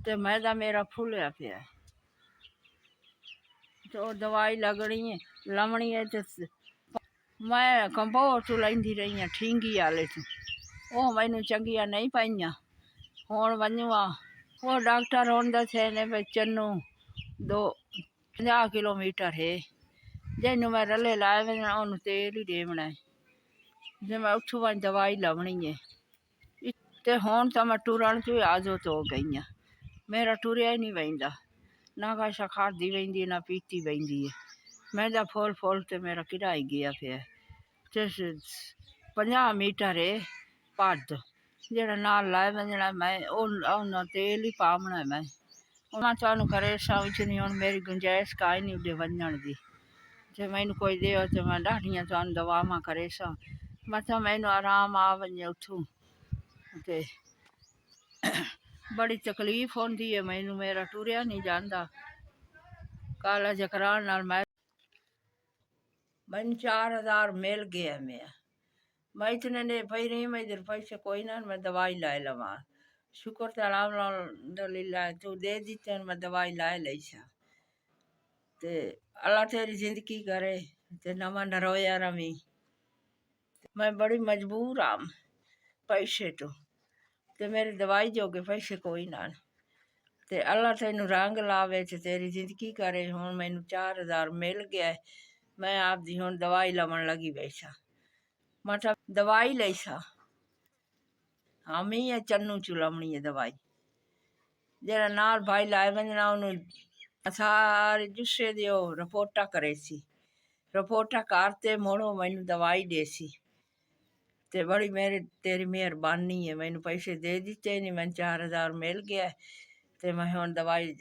ते मैदा मेरा फुलिया पिया तो दवाई लगनी है लमनी है तो मैं कंबोर तू लैंदी रही हाँ ठींगी वाले तू वो मैनू चंगिया नहीं पाइया हुण वञूं वो डॉक्टर हुण दसे ने भी चन्नू 50 किलोमीटर है जिन्हों मैं रले लाए वजना उन्होंने तेल ही देवना है जे मैं उठू वही दवाई लवनी है तो हुण तो मैं टुरण चो आदत हो गई हाँ मेरा टुरिया ही नहीं वहिंदा ना कशा खाधी वेंदी ना पीती वेंदी है मैदा फुल फुल तो मेरा किराई गया पिया ते 50 मीटर है पद जेड़ा नाल लाए वजना मैं उन्हें तेल ही पावना मैं मैं तुहानू करेसा विचनी हुण मेरी गुंजाइश काई नहीं उडे वञण दी जे मैनू कोई दियो तो मैं ॾाढियां तुहानू दवावां करेसा मथां मैनू आराम आ वञे उठूं ते बड़ी तकलीफ होंदी है मैनू मेरा टुरिया नहीं जाता कालज कराने नाल मैनू 4000 मिल गया मैं इतने ने पई रही मैं इधर पैसे कोई ना मैं दवाई लाए लवा शुक्र ते अल्हम्दुलिल्लाह तू दे दिते मैं दवाई लाए लई सा ते अल्लाह तेरी जिंदगी करे ते नवा न रोया रवी मैं बड़ी मजबूर आम पैसे तो ते मेरी दवाई जोगे पैसे कोई ना ते अल्लाह तेनू रंग लावे ते तेरी जिंदगी करे हुण मैनू 4000 मिल गया मैं आपदी हुण दवाई लवन लगी बैठा मतलब दवाई लई सा हम ही है चन्नू चू लवनी है दवाई जरा नाल भाई लाए वजना उन्होंने सारे जुस्से दी रिपोर्टा करे सी रिपोर्टा करते मुड़ो मैनू दवाई दे सी ते बड़ी मेरी तेरी मेहरबानी है मैनू पैसे दे दिते नहीं मैं 4000 मिल गया ते मैं हुण दवाई